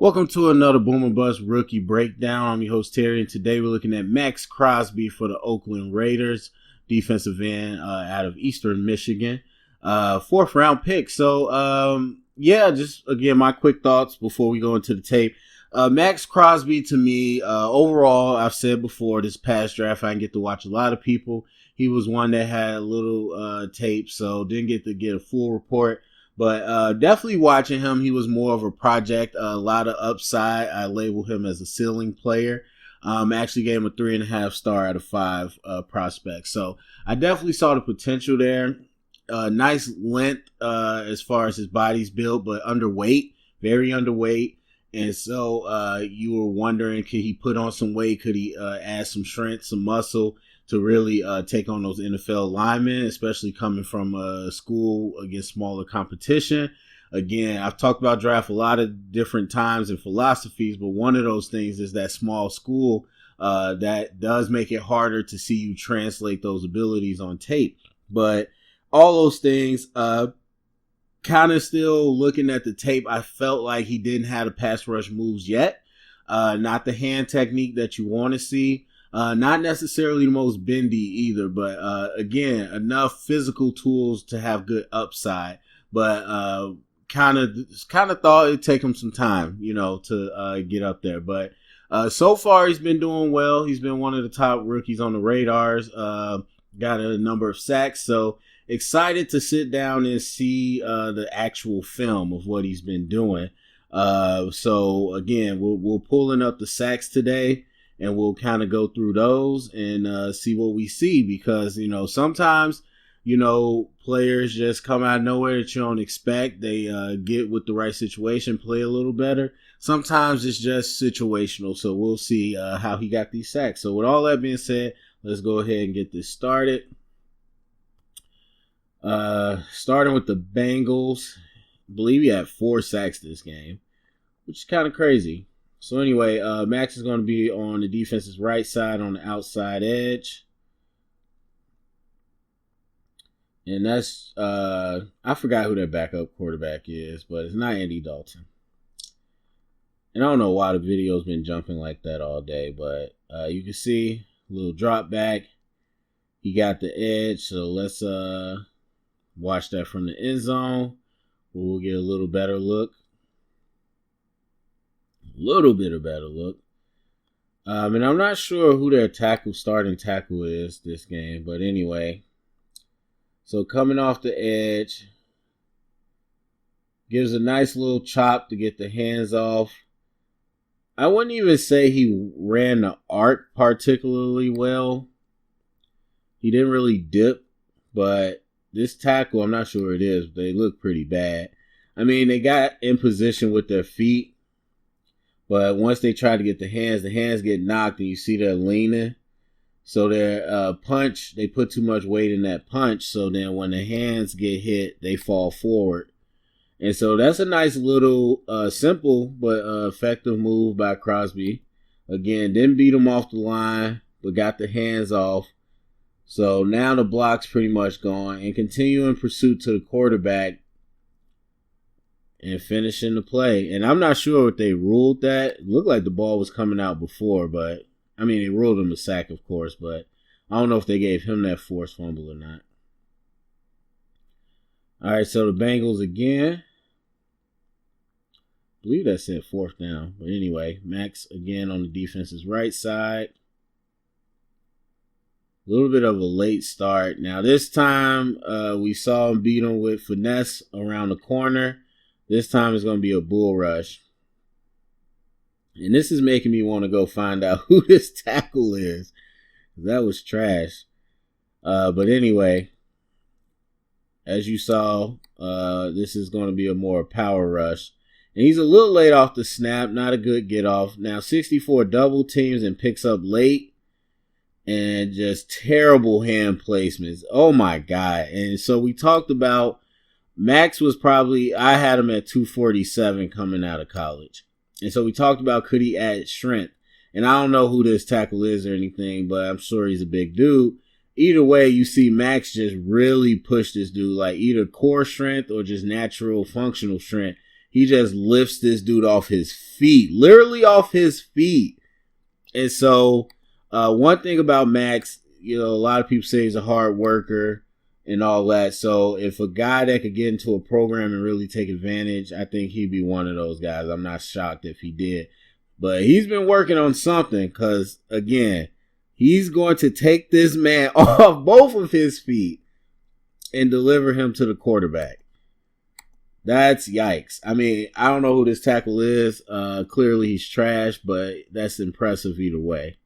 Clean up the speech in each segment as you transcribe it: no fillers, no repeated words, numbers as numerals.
Welcome to another Boom and Bust Rookie Breakdown. I'm your host, Terry, and today we're looking at Maxx Crosby for the Oakland Raiders, defensive end out of Eastern Michigan. Fourth round pick. So, just again, my quick thoughts before we go into the tape. Maxx Crosby, to me, overall, I've said before, this past draft, I didn't get to watch a lot of people. He was one that had a little tape, so didn't get to get a full report. But definitely watching him, he was more of a project, a lot of upside. I label him as a ceiling player. Actually gave him a 3.5 star out of 5 prospects. So I definitely saw the potential there. Nice length as far as his body's built, but underweight, very underweight. And so you were wondering, could he put on some weight? Could he add some strength, some muscle to really take on those NFL linemen, especially coming from a school against smaller competition? Again, I've talked about draft a lot of different times and philosophies, but one of those things is that small school that does make it harder to see you translate those abilities on tape. But all those things, kind of still looking at the tape, I felt like he didn't have the pass rush moves yet. Not the hand technique that you want to see. Not necessarily the most bendy either, but again, enough physical tools to have good upside. But kind of thought it'd take him some time, to get up there. But so far he's been doing well. He's been one of the top rookies on the radars. Got a number of sacks. So excited to sit down and see the actual film of what he's been doing. So again, we're pulling up the sacks today. And we'll kind of go through those and see what we see, because, sometimes, players just come out of nowhere that you don't expect. They get with the right situation, play a little better. Sometimes it's just situational. So we'll see how he got these sacks. So with all that being said, let's go ahead and get this started. Starting with the Bengals. I believe he had 4 sacks this game, which is kind of crazy. So anyway, Maxx is going to be on the defense's right side on the outside edge. And that's, I forgot who their backup quarterback is, but it's not Andy Dalton. And I don't know why the video's been jumping like that all day, but you can see a little drop back. He got the edge, so let's watch that from the end zone. We'll get a little better look. Little bit of better look. And I'm not sure who their starting tackle is this game, but anyway. So coming off the edge, gives a nice little chop to get the hands off. I wouldn't even say he ran the arc particularly well. He didn't really dip, but this tackle, I'm not sure it is, but they look pretty bad. I mean, they got in position with their feet. But once they try to get the hands get knocked, and you see they're leaning. So their punch, they put too much weight in that punch. So then when the hands get hit, they fall forward. And so that's a nice little simple but effective move by Crosby. Again, didn't beat him off the line, but got the hands off. So now the block's pretty much gone. And continuing pursuit to the quarterback. And finishing the play. And I'm not sure if they ruled that. It looked like the ball was coming out before, but I mean, they ruled him a sack, of course, but I don't know if they gave him that forced fumble or not. All right, so the Bengals again. I believe that said 4th down. But anyway, Maxx again on the defense's right side. A little bit of a late start. Now, this time we saw him beat him with finesse around the corner. This time it's going to be a bull rush. And this is making me want to go find out who this tackle is. That was trash. But anyway, as you saw, this is going to be a more power rush. And he's a little late off the snap. Not a good get off. Now 64 double teams and picks up late. And just terrible hand placements. Oh my God. And so we talked about Maxx was probably, I had him at 247 coming out of college. And so we talked about, could he add strength? And I don't know who this tackle is or anything, but I'm sure he's a big dude. Either way, you see Maxx just really push this dude, like either core strength or just natural functional strength. He just lifts this dude off his feet, literally off his feet. And so, one thing about Maxx, a lot of people say he's a hard worker and all that. So if a guy that could get into a program and really take advantage, I think he'd be one of those guys. I'm not shocked if he did. But he's been working on something because, again, he's going to take this man off both of his feet and deliver him to the quarterback. That's yikes. I mean, I don't know who this tackle is. Clearly he's trash, but that's impressive either way.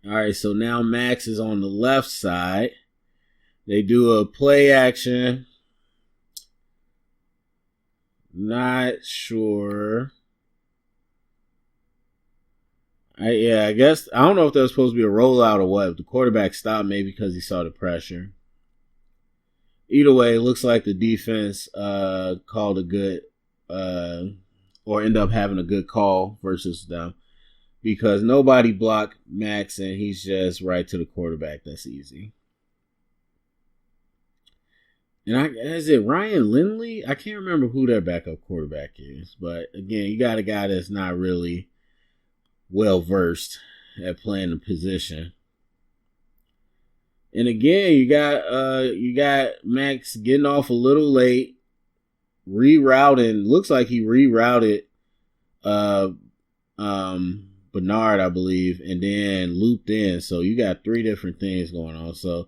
All right, so now Maxx is on the left side. They do a play action. Not sure. I guess, I don't know if that was supposed to be a rollout or what. If the quarterback stopped, maybe because he saw the pressure. Either way, it looks like the defense called a good, or end up having a good call versus them. Because nobody blocked Maxx and he's just right to the quarterback. That's easy. And is it Ryan Lindley? I can't remember who their backup quarterback is. But again, you got a guy that's not really well versed at playing the position. And again, you got Maxx getting off a little late, rerouting. Looks like he rerouted Bernard, I believe, and then looped in. So you got 3 different things going on. So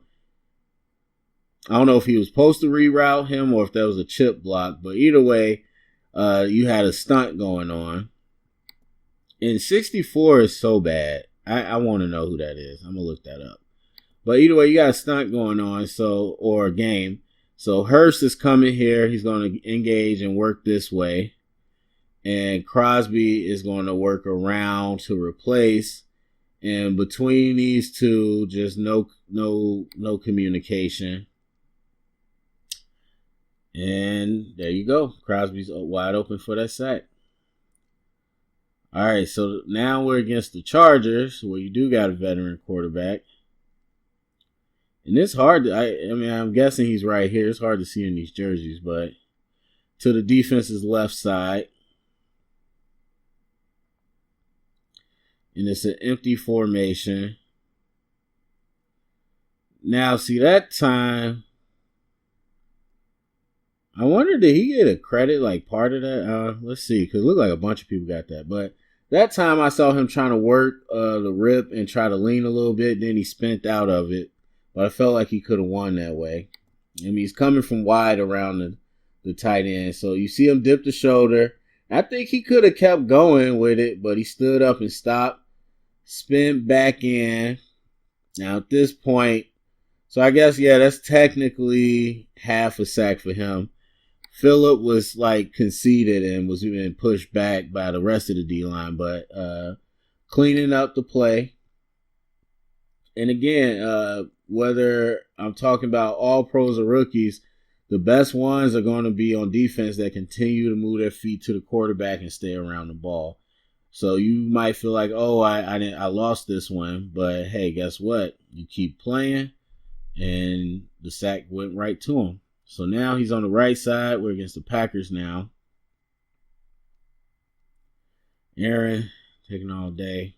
I don't know if he was supposed to reroute him or if that was a chip block, but either way, you had a stunt going on. And 64 is so bad. I want to know who that is. I'm gonna look that up. But either way, you got a stunt going on, or a game. So Hurst is coming here. He's going to engage and work this way. And Crosby is going to work around to replace. And between these two, just no communication. And there you go. Crosby's wide open for that sack. All right, so now we're against the Chargers, where you do got a veteran quarterback. And it's hard to, I mean, I'm guessing he's right here. It's hard to see in these jerseys, but to the defense's left side. And it's an empty formation. Now, see, that time, I wonder, did he get a credit, like part of that? Let's see, because it looked like a bunch of people got that. But that time I saw him trying to work the rip and try to lean a little bit. Then he spent out of it. But I felt like he could have won that way. I mean, he's coming from wide around the tight end. So you see him dip the shoulder. I think he could have kept going with it, but he stood up and stopped. Spin back in. Now at this point, so I guess, yeah, that's technically half a sack for him. Phillip was like conceded and was even pushed back by the rest of the D-line, but cleaning up the play. And again, whether I'm talking about all pros or rookies, the best ones are going to be on defense that continue to move their feet to the quarterback and stay around the ball. So you might feel like, oh, I lost this one, but hey, guess what? You keep playing, and the sack went right to him. So now he's on the right side. We're against the Packers now. Aaron taking all day.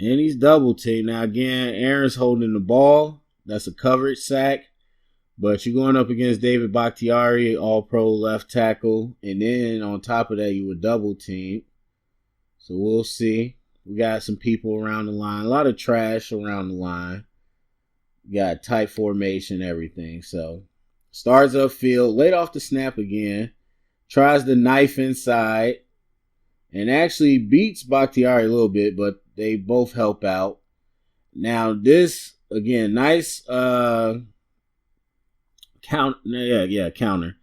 And he's double teamed. Now, again, Aaron's holding the ball. That's a coverage sack. But you're going up against David Bakhtiari, all-pro left tackle. And then on top of that, you were double teamed. So we'll see. We got some people around the line. A lot of trash around the line. We got tight formation, everything. So starts upfield. Laid off the snap again. Tries the knife inside. And actually beats Bakhtiari a little bit, but they both help out. Now this, again, nice counter. Counter.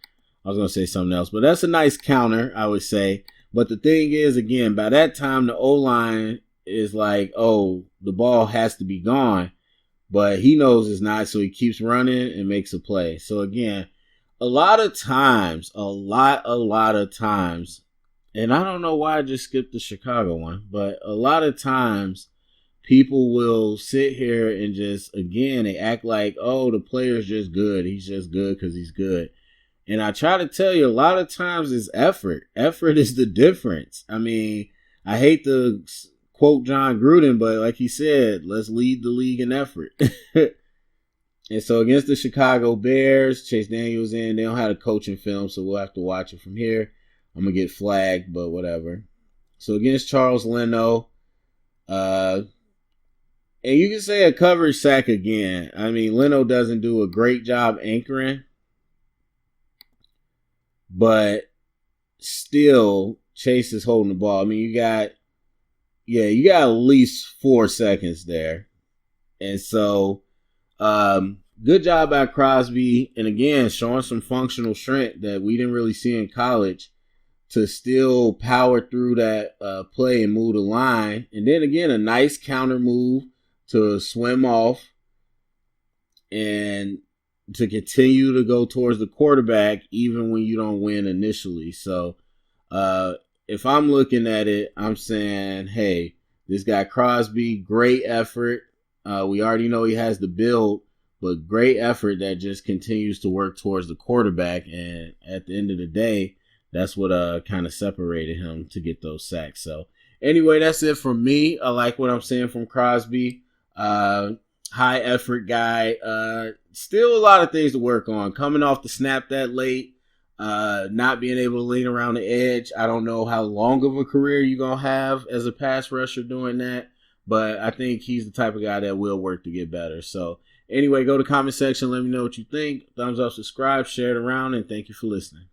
I was going to say something else, but that's a nice counter, I would say. But the thing is, again, by that time, the O-line is like, oh, the ball has to be gone. But he knows it's not, so he keeps running and makes a play. So, again, a lot of times, and I don't know why I just skipped the Chicago one, but a lot of times people will sit here and just, again, they act like, oh, the player's just good. He's just good because he's good. And I try to tell you, a lot of times it's effort. Effort is the difference. I mean, I hate to quote John Gruden, but like he said, let's lead the league in effort. And so against the Chicago Bears, Chase Daniels in. They don't have a coaching film, so we'll have to watch it from here. I'm going to get flagged, but whatever. So against Charles Leno, and you can say a coverage sack again. I mean, Leno doesn't do a great job anchoring, but still, Chase is holding the ball. I mean, you got at least 4 seconds there. And so, good job by Crosby. And again, showing some functional strength that we didn't really see in college to still power through that play and move the line. And then again, a nice counter move to swim off and to continue to go towards the quarterback even when you don't win initially. So if I'm looking at it, I'm saying, hey, this guy Crosby, great effort. We already know he has the build, but great effort that just continues to work towards the quarterback. And at the end of the day, that's what kind of separated him to get those sacks. So anyway, that's it from me. I like what I'm seeing from Crosby. High effort guy. Still a lot of things to work on. Coming off the snap that late, not being able to lean around the edge. I don't know how long of a career you're going to have as a pass rusher doing that, but I think he's the type of guy that will work to get better. So anyway, go to the comment section. Let me know what you think. Thumbs up, subscribe, share it around, and thank you for listening.